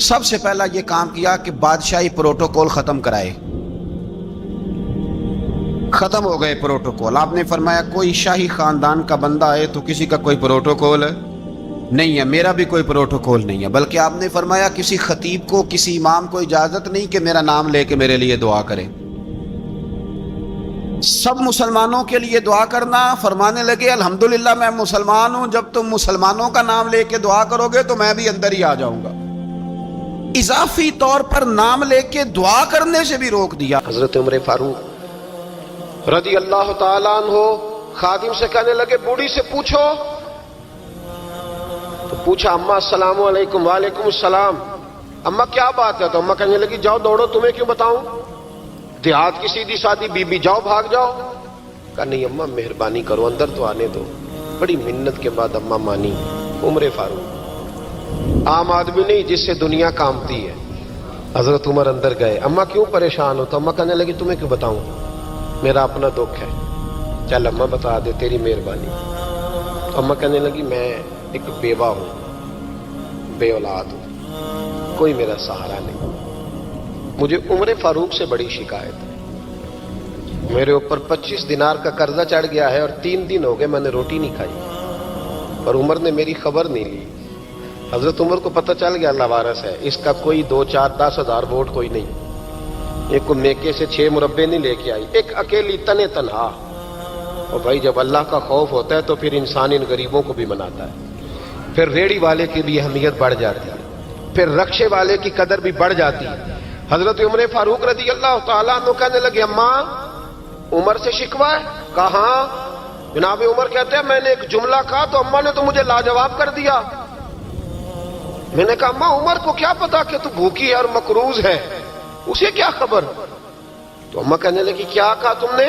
سب سے پہلا یہ کام کیا کہ بادشاہی پروٹوکول ختم کرائے. ختم ہو گئے پروٹوکول. آپ نے فرمایا کوئی شاہی خاندان کا بندہ ہے تو کسی کا کوئی پروٹوکول نہیں ہے، میرا بھی کوئی پروٹوکول نہیں ہے. بلکہ آپ نے فرمایا کسی خطیب کو، کسی امام کو اجازت نہیں کہ میرا نام لے کے میرے لیے دعا کرے. سب مسلمانوں کے لیے دعا کرنا. فرمانے لگے الحمدللہ میں مسلمان ہوں، جب تم مسلمانوں کا نام لے کے دعا کرو گے تو میں بھی اندر ہی آ جاؤں گا. اضافی طور پر نام لے کے دعا کرنے سے بھی روک دیا. حضرت عمر فاروق رضی اللہ تعالیٰ عنہ خادم سے کہنے لگے بوڑھی سے پوچھو. تو پوچھا اماں السلام علیکم. وعلیکم السلام. اماں کیا بات ہے؟ تو اماں کہنے لگی جاؤ دوڑو، تمہیں کیوں بتاؤں، دیہات کی سیدھی سادی بی بی، جاؤ بھاگ جاؤ. کہا نہیں اماں مہربانی کرو اندر تو آنے دو. بڑی منت کے بعد اماں مانی. عمر فاروق عام آدمی نہیں جس سے دنیا کامتی ہے. حضرت عمر اندر گئے. اماں کیوں پریشان ہو؟ تو اماں کہنے لگی تمہیں کیوں بتاؤں، میرا اپنا دکھ ہے. چل اماں بتا دے، تیری مہربانی. تو اماں کہنے لگی میں ایک بیوہ ہوں، بے اولاد ہوں، کوئی میرا سہارا نہیں. مجھے عمر فاروق سے بڑی شکایت ہے، میرے اوپر 25 دینار کا قرضہ چڑھ گیا ہے اور 3 دن ہو گئے میں نے روٹی نہیں کھائی، اور عمر نے میری خبر نہیں لی. حضرت عمر کو پتہ چل گیا لوارث ہے، اس کا کوئی 2 4 10 ہزار ووٹ کوئی نہیں. ایک کو میکے سے 6 مربے نہیں لے کے آئی، ایک اکیلی تنے تنہا. اور بھائی جب اللہ کا خوف ہوتا ہے تو پھر انسان ان غریبوں کو بھی مناتا ہے. پھر ریڑھی والے کی بھی اہمیت بڑھ جاتی ہے، پھر رکشے والے کی قدر بھی بڑھ جاتی ہے. حضرت عمر فاروق رضی اللہ تعالیٰ عنہ کہنے لگے اماں عمر سے شکوہ ہے؟ کہاں؟ جناب عمر کہتے ہیں میں نے ایک جملہ کہا تو اماں نے تو مجھے لاجواب کر دیا. میں نے کہا اماں عمر کو کیا پتا کہ تو بھوکی ہے اور مقروض ہے، اسے کیا خبر؟ تو اماں کہنے لگی کیا کہا تم نے؟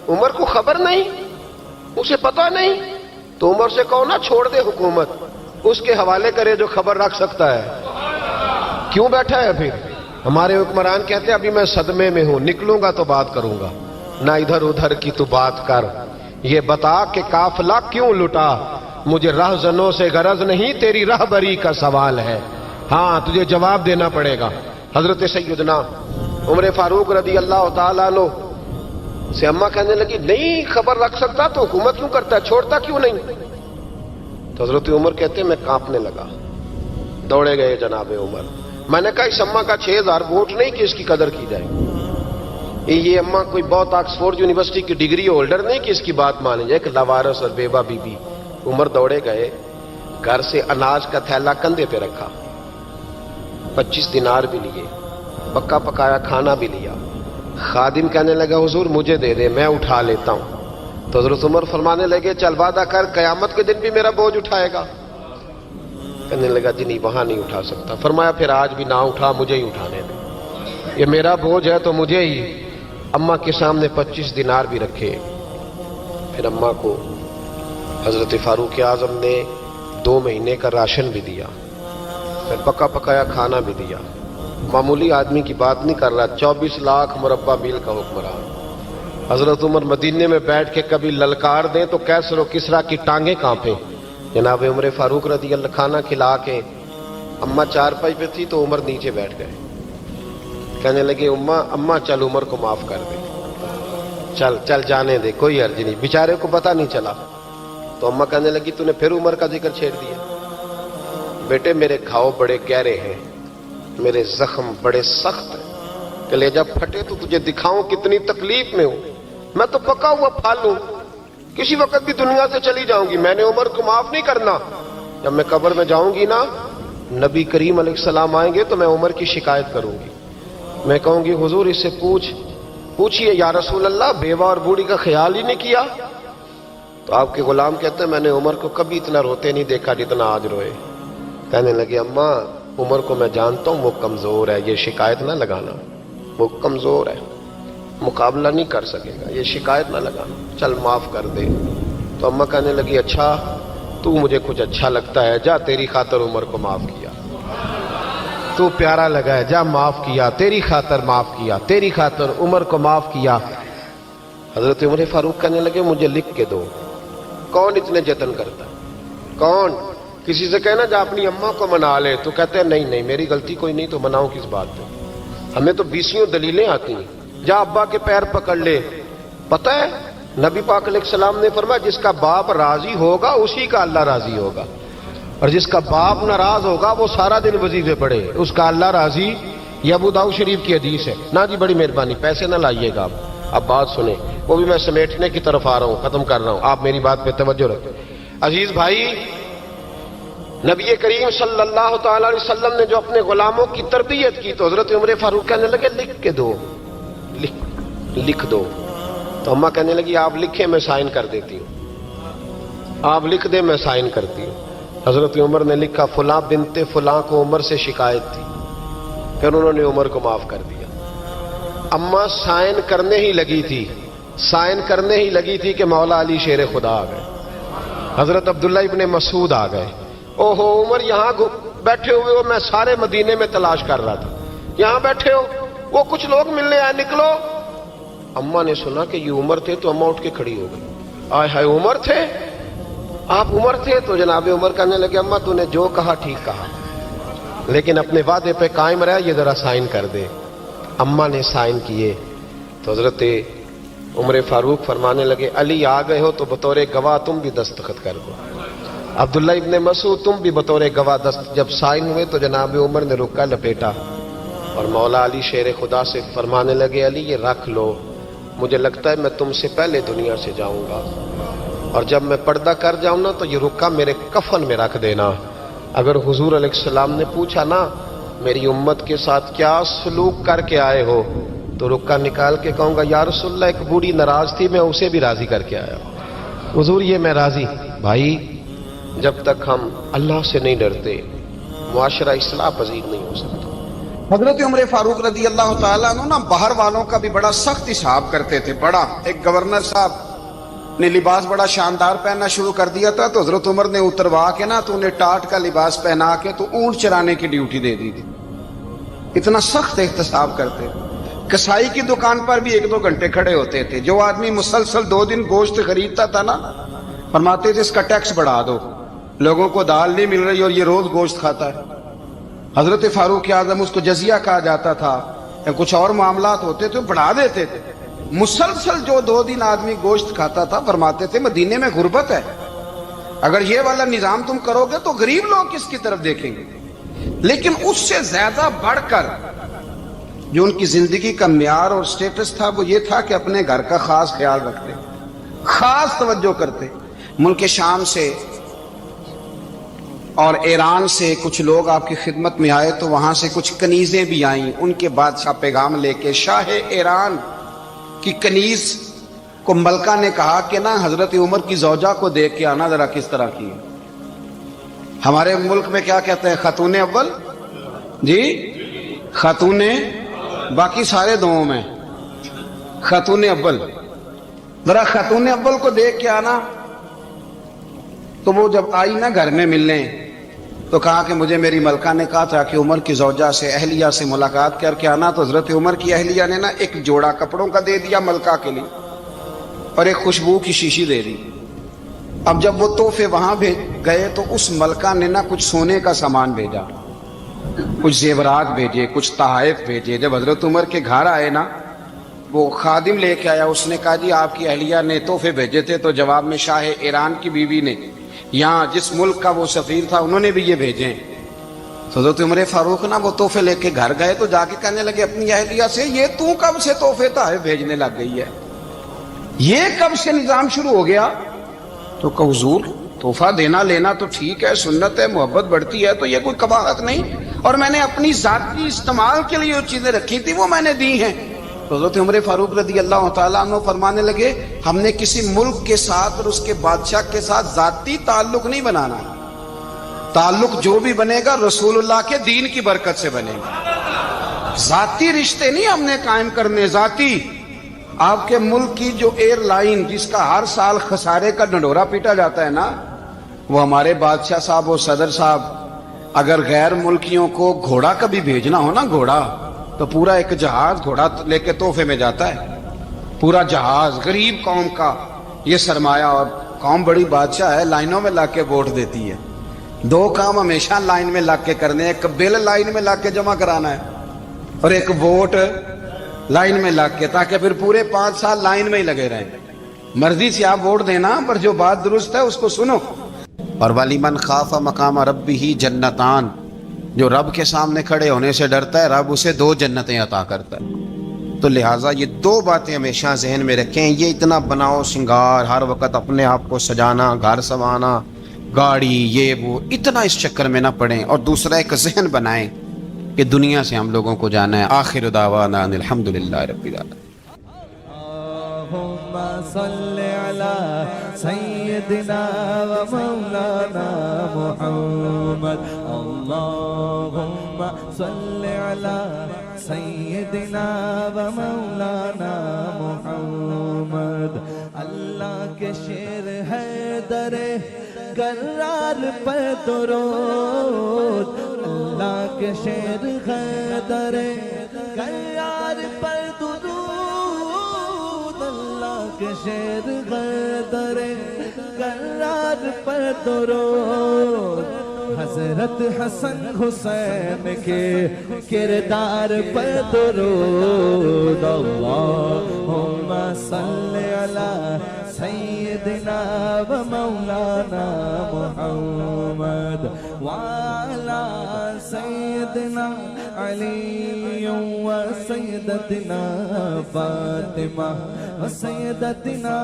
عمر کو خبر نہیں، اسے پتا نہیں؟ تو عمر سے کہو نا چھوڑ دے حکومت، اس کے حوالے کرے جو خبر رکھ سکتا ہے. کیوں بیٹھا ہے پھر؟ ہمارے حکمران کہتے ہیں ابھی میں صدمے میں ہوں، نکلوں گا تو بات کروں گا. نہ ادھر ادھر کی تو بات کر، یہ بتا کہ قافلہ کیوں لٹا. مجھے رہزنوں سے غرض نہیں، تیری رہبری کا سوال ہے. ہاں تجھے جواب دینا پڑے گا. حضرت سیدنا عمر فاروق رضی اللہ تعالیٰ عنہ سے اماں کہنے لگی نہیں خبر رکھ سکتا تو حکومت کیوں کرتا ہے, چھوڑتا کیوں نہیں؟ تو حضرت عمر کہتے ہیں میں کانپنے لگا, دوڑے گئے جناب عمر. میں نے کہا اس اماں کا 6000 ووٹ نہیں کہ اس کی قدر کی جائے, یہ اماں کوئی بہت آکسفورڈ یونیورسٹی کی ڈگری ہولڈر نہیں کہ اس کی بات مانی جائے, کہ لاوارث اور بیوہ بی بی. عمر دوڑے گئے, گھر سے اناج کا تھیلا کندھے پہ رکھا, 25 دینار بھی لیے, پکا پکایا کھانا بھی لیا. خادم کہنے لگا حضور مجھے دے دے میں اٹھا لیتا ہوں. تو حضرت عمر فرمانے لگے چل وعدہ کر قیامت کے دن بھی میرا بوجھ اٹھائے گا. کہنے لگا جی نہیں وہاں نہیں اٹھا سکتا. فرمایا پھر آج بھی نہ اٹھا, مجھے ہی اٹھانے دے, یہ میرا بوجھ ہے تو مجھے ہی. اماں کے سامنے 25 دینار بھی رکھے. پھر اماں کو حضرت فاروق اعظم نے 2 مہینے کا راشن بھی دیا, پھر پکا پکایا کھانا بھی دیا. معمولی آدمی کی بات نہیں کر رہا, 24 لاکھ مربع میل کا حکمران. حضرت عمر مدینے میں بیٹھ کے کبھی للکار دیں تو کیسر و کسرا کی ٹانگیں کانپیں. جناب عمر فاروق رضی اللہ کھانا کھلا کے, اماں چارپائی پہ تھی تو عمر نیچے بیٹھ گئے. کہنے لگے اماں چل عمر کو معاف کر دے, چل چل جانے دے, کوئی عرض نہیں, بیچارے کو پتہ نہیں چلا. تو اماں کہنے لگی تو نے پھر عمر کا ذکر چھیڑ دیا. بیٹے میرے گھاؤ بڑے گہرے ہیں, میرے زخم بڑے سخت ہیں, کلیجہ پھٹے تو تجھے دکھاؤں کتنی تکلیف میں ہوں. میں تو پکا ہوا پھل ہوں, کسی وقت بھی دنیا سے چلی جاؤں گی. میں نے عمر کو معاف نہیں کرنا. جب میں قبر میں جاؤں گی نا, نبی کریم علیہ السلام آئیں گے تو میں عمر کی شکایت کروں گی. میں کہوں گی حضور اس سے پوچھئے یا رسول اللہ بیوہ اور بوڑھی کا خیال ہی نہیں کیا. تو آپ کے غلام کہتے ہیں میں نے عمر کو کبھی اتنا روتے نہیں دیکھا جتنا آج روئے. کہنے لگے اماں عمر کو میں جانتا ہوں وہ کمزور ہے, یہ شکایت نہ لگانا, وہ کمزور ہے, مقابلہ نہیں کر سکے گا, یہ شکایت نہ لگانا, چل معاف کر دے. تو اماں کہنے لگی اچھا تو مجھے کچھ اچھا لگتا ہے, جا تیری خاطر عمر کو معاف کیا, تو پیارا لگا ہے, جا معاف کیا, تیری خاطر معاف کیا, تیری خاطر عمر کو معاف کیا. حضرت عمر فاروق کہنے لگے مجھے لکھ کے دو. کون اتنے جتن کرتا ہے, کون؟ کسی سے کہنا جا اپنی اماں کو منا لے, تو کہتے ہیں نہیں میری غلطی کوئی نہیں تو مناؤں کس بات پہ, ہمیں تو 20 دلیلیں آتی ہیں. جا ابا کے پیر پکڑ لے. پتہ ہے نبی پاک علیہ السلام نے فرمایا جس کا باپ راضی ہوگا اسی کا اللہ راضی ہوگا, اور جس کا باپ ناراض ہوگا وہ سارا دن وظیفے پڑھے, اس کا اللہ راضی. یہ ابو داؤد شریف کی حدیث ہے. نہ جی بڑی مہربانی پیسے نہ لائیے گا. اب بات سنیں, وہ بھی میں سمیٹنے کی طرف آ رہا ہوں, ختم کر رہا ہوں, آپ میری بات پہ توجہ رکھیں. عزیز بھائی, نبی کریم صلی اللہ تعالی علیہ وسلم نے جو اپنے غلاموں کی تربیت کی تو حضرت عمر فاروق کہنے لگے لکھ کے دو, لکھ دو. تو اماں کہنے لگی آپ لکھیں میں سائن کر دیتی ہوں, آپ لکھ دیں میں سائن کرتی ہوں. حضرت عمر نے لکھا فلاں بنت فلاں کو عمر سے شکایت تھی. پھر انہوں نے عمر کو معاف کر دیا. اماں سائن کرنے ہی لگی تھی کہ مولا علی شیر خدا آ گئے, حضرت عبداللہ ابن مسعود آ گئے. اوہو عمر یہاں بیٹھے ہوئے ہو, میں سارے مدینے میں تلاش کر رہا تھا, یہاں بیٹھے ہو, وہ کچھ لوگ ملنے آئے, نکلو. اماں نے سنا کہ یہ عمر تھے تو اماں اٹھ کے کھڑی ہو گئی. آئے ہائے عمر تھے, آپ عمر تھے. تو جناب عمر کہنے لگے اماں تو نے جو کہا ٹھیک کہا, لیکن اپنے وعدے پہ قائم رہا, یہ ذرا سائن کر دے. اماں نے سائن کیے. تو حضرت عمر فاروق فرمانے لگے علی آ گئے ہو تو بطور گواہ تم بھی دستخط کر دو. عبداللہ ابن مسعود تم بھی بطور گواہ جب سائن ہوئے تو جناب عمر نے رکا لپیٹا اور مولا علی شیر خدا سے فرمانے لگے علی یہ رکھ لو, مجھے لگتا ہے میں تم سے پہلے دنیا سے جاؤں گا, اور جب میں پردہ کر جاؤں نا تو یہ رکا میرے کفن میں رکھ دینا. اگر حضور علیہ السلام نے پوچھا نا میری امت کے ساتھ کیا سلوک کر کے آئے ہو, تو رکا نکال کے کہوں گا یا رسول اللہ ایک بوڑھی ناراض تھی, میں اسے بھی راضی کر کے آیا. حضور یہ میں راضی. بھائی جب تک ہم اللہ سے نہیں ڈرتے معاشرہ اصلاح پذیر نہیں ہو سکتا. حضرت عمر فاروق رضی اللہ تعالیٰ عنہ نا باہر والوں کا بھی بڑا سخت حساب کرتے تھے. بڑا ایک گورنر صاحب نے لباس بڑا شاندار پہننا شروع کر دیا تھا, تو حضرت عمر نے اتروا کے نا تو انہیں ٹاٹ کا لباس پہنا کے تو اونٹ چرانے کی ڈیوٹی دے دی تھی. اتنا سخت احتساب کرتے. کسائی کی دکان پر بھی 1-2 گھنٹے کھڑے ہوتے تھے. جو آدمی مسلسل 2 دن گوشت خریدتا تھا نا, فرماتے تھے اس کا ٹیکس بڑھا دو, لوگوں کو دال نہیں مل رہی اور یہ روز گوشت کھاتا ہے. حضرت فاروق اعظم اس کو جزیہ کہا جاتا تھا, یا کچھ اور معاملات ہوتے تھے بڑھا دیتے تھے. مسلسل جو 2 دن آدمی گوشت کھاتا تھا، فرماتے تھے مدینے میں غربت ہے، اگر یہ والا نظام تم کرو گے تو غریب لوگ کس کی طرف دیکھیں گے؟ لیکن اس سے زیادہ بڑھ کر جو ان کی زندگی کا معیار اور سٹیٹس تھا وہ یہ تھا کہ اپنے گھر کا خاص خیال رکھتے، خاص توجہ کرتے۔ ملک شام سے اور ایران سے کچھ لوگ آپ کی خدمت میں آئے تو وہاں سے کچھ کنیزیں بھی آئیں، ان کے بادشاہ پیغام لے کے۔ شاہ ایران کی کنیز کو ملکہ نے کہا کہ نا حضرت عمر کی زوجہ کو دیکھ کے آنا ذرا کس طرح کی ہے۔ ہمارے ملک میں کیا کہتے ہیں؟ خاتون اول، جی خاتون، باقی سارے دووں میں خاتون اول، ذرا خاتون اول کو دیکھ کے آنا۔ تو وہ جب آئی نا گھر میں ملنے تو کہا کہ مجھے میری ملکہ نے کہا تھا کہ عمر کی زوجہ سے، اہلیہ سے ملاقات کر کے آنا۔ تو حضرت عمر کی اہلیہ نے نا ایک جوڑا کپڑوں کا دے دیا ملکہ کے لیے اور ایک خوشبو کی شیشی دے دی۔ اب جب وہ تحفے وہاں گئے تو اس ملکہ نے نا کچھ سونے کا سامان بھیجا، کچھ زیورات بھیجے، کچھ تحائف بھیجے۔ جب حضرت عمر کے گھر آئے نا وہ خادم لے کے آیا، اس نے کہا جی آپ کی اہلیہ نے تحفے بھیجے تھے، تو جواب میں شاہ ایران کی بیوی نے، یہاں جس ملک کا وہ سفیر تھا، انہوں نے بھی یہ بھیجے ہیں۔ تو حضرت عمر فاروق نا وہ تحفے لے کے گھر گئے تو جا کے کہنے لگے اپنی اہلیہ سے، یہ تو کب سے تحفے تحائف بھیجنے لگ گئی ہے؟ یہ کب سے نظام شروع ہو گیا؟ تو کہ حضور تحفہ دینا لینا تو ٹھیک ہے، سنت ہے، محبت بڑھتی ہے، تو یہ کوئی قباحت نہیں، اور میں نے اپنی ذاتی استعمال کے لیے جو چیزیں رکھی تھی وہ میں نے دی ہیں۔ تو حضرت عمر فاروق رضی اللہ تعالیٰ عنہ فرمانے لگے ہم نے کسی ملک کے ساتھ اور اس کے بادشاہ کے ساتھ ذاتی تعلق نہیں بنانا، تعلق جو بھی بنے گا رسول اللہ کے دین کی برکت سے بنے گا، ذاتی رشتے نہیں ہم نے قائم کرنے۔ ذاتی آپ کے ملک کی جو ایئر لائن جس کا ہر سال خسارے کا ڈنڈورا پیٹا جاتا ہے نا، وہ ہمارے بادشاہ صاحب اور صدر صاحب اگر غیر ملکیوں کو گھوڑا کبھی بھیجنا ہو نا، گھوڑا، تو پورا ایک جہاز گھوڑا لے کے تحفے میں جاتا ہے، پورا جہاز غریب قوم کا یہ سرمایہ۔ اور قوم بڑی بادشاہ ہے، لائنوں میں لا کے ووٹ دیتی ہے۔ 2 کام ہمیشہ لائن میں لا کے کرنے، ایک بل لائن میں لا کے جمع کرانا ہے اور ایک ووٹ لائن میں لا کے، تاکہ پھر پورے 5 سال لائن میں ہی لگے رہیں۔ مرضی سے آپ ووٹ دینا، پر جو بات درست ہے اس کو سنو۔ اور وَلِمَنْ خَافَ مَقَامَ رَبِّهِ جَنَّتَانِ، جو رب کے سامنے کھڑے ہونے سے ڈرتا ہے رب اسے 2 جنتیں عطا کرتا ہے۔ تو لہٰذا یہ 2 باتیں ہمیشہ ذہن میں رکھیں، یہ اتنا بناؤ سنگار، ہر وقت اپنے آپ کو سجانا، گھر سنوارنا، گاڑی، یہ وہ، اتنا اس چکر میں نہ پڑیں۔ اور دوسرا ایک ذہن بنائیں کہ دنیا سے ہم لوگوں کو جانا ہے۔ آخر دعوانا الحمدللہ رب العالمین۔ اللهم صل على سيدنا ومولانا محمد، اللهم صل على سيدنا ومولانا محمد۔ اللہ کے شیر ہے در کرار پر درود، اللہ کے شیر ہے در کرار پر درود، کے شیر غدر کرار پر درود، حضرت حسن حسین کے کردار پر درود۔ اللہم صلی علی سیدنا و مولانا محمد وعلی سیدنا علی و سیدتنا فاطمہ و سیدتنا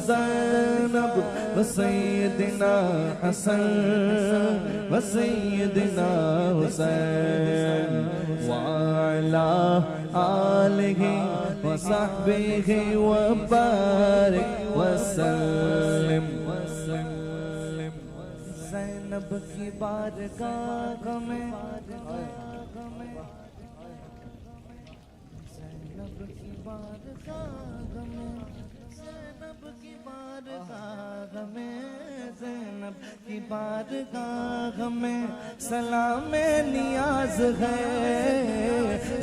زینب و سیدنا حسن و سیدنا حسین وعلی آلہ و صحبہ و بارک وسلم۔ زینب کی بارگاہ میں، زینب کی بارگاہ میں، زینب کی بارگاہ میں، زینب کی بارگاہ میں سلام نیاز ہے،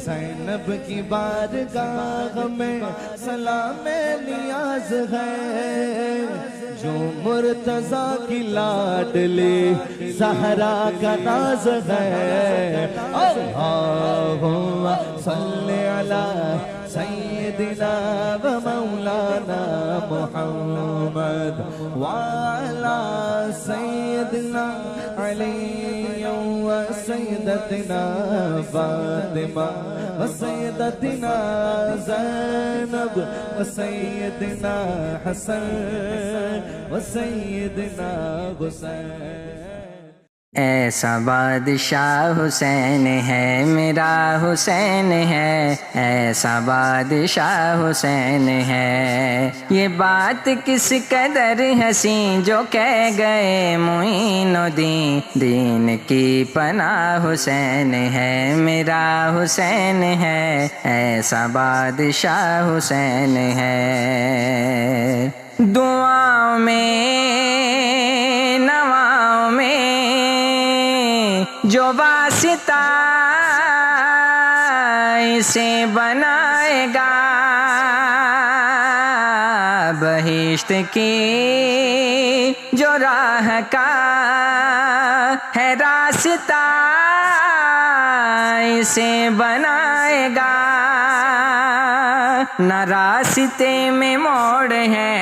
زینب کی بارگاہ میں سلام نیاز ہے، جو مرتضیٰ کی لاڈلی زہرا کا ناز ہے۔ اللہم صلی علی سید سيدنا ومولانا محمد وعلى سيدنا علي وسيدتنا فاطمة وسيدتنا زينب وسيدنا حسن وسيدنا حسين. ایسا بادشاہ حسین ہے میرا حسین ہے، ایسا بادشاہ حسین ہے. یہ بات کس قدر حسین جو کہہ گئے معین الدین، دین کی پناہ حسین ہے میرا حسین ہے، ایسا بادشاہ حسین ہے. دعاؤں میں نواؤں میں جو واسطہ اسے بنائے گا، بہشت کی جو راہ کا ہے راستہ اسے بنائے گا. نہ راستے میں موڑ ہے،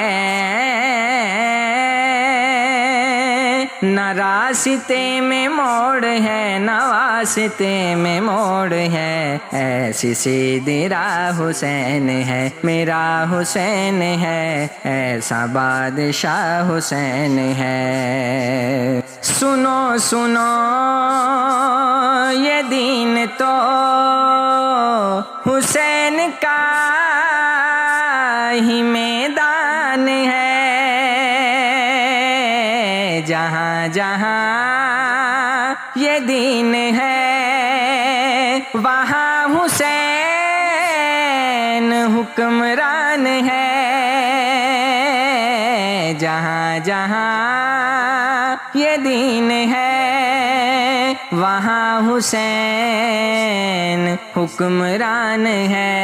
نہ راستے میں موڑ ہے، نہ واسطے میں موڑ ہے. ایسی سیدھی راہ حسین ہے میرا حسین ہے، ایسا بادشاہ حسین ہے. سنو سنو یہ دین تو حسین کا ہی میدان ہے. جہاں جہاں یہ دین ہے وہاں حسین حکمران ہے. جہاں جہاں یہ دین ہے وہاں حسین حکمران ہے.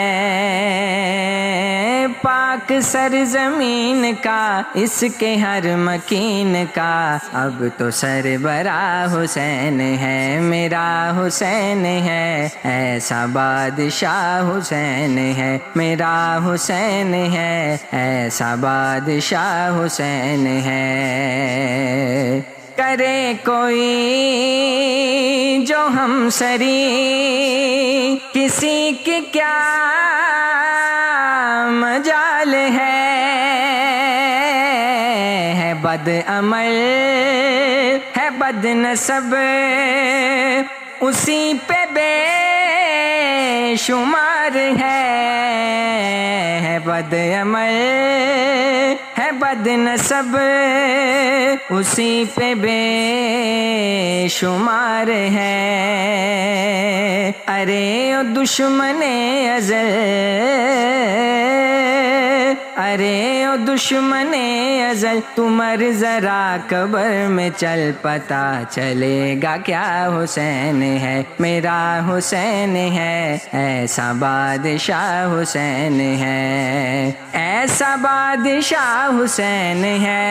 پاک سرزمین کا اس کے ہر مکین کا اب تو سربراہ حسین ہے میرا حسین ہے، ایسا بادشاہ حسین ہے میرا حسین ہے، ایسا بادشاہ حسین ہے. کرے کوئی جو ہم سری کسی کی کیا مجال ہے. بد عمل ہے بد نسب اسی پہ بے شمار ہے. بد عمل ہے بد نسب اسی پہ بے شمار ہے. ارے او دشمن ازل، ارے او دشمن ازل تمہر ذرا قبر میں چل، پتا چلے گا کیا حسین ہے میرا حسین ہے، ایسا بادشاہ حسین ہے، ایسا بادشاہ حسین ہے.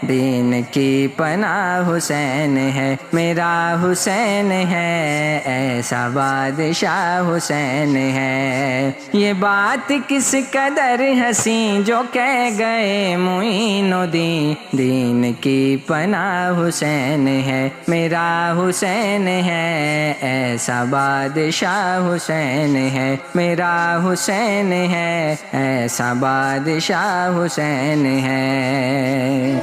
دین کی پناہ حسین ہے میرا حسین ہے، ایسا بادشاہ حسین ہے. یہ بات کس قدر حسین جو کہہ گئے معین الدین، دین کی پناہ حسین ہے میرا حسین ہے، ایسا بادشاہ حسین ہے میرا حسین ہے، ایسا بادشاہ حسین ہے.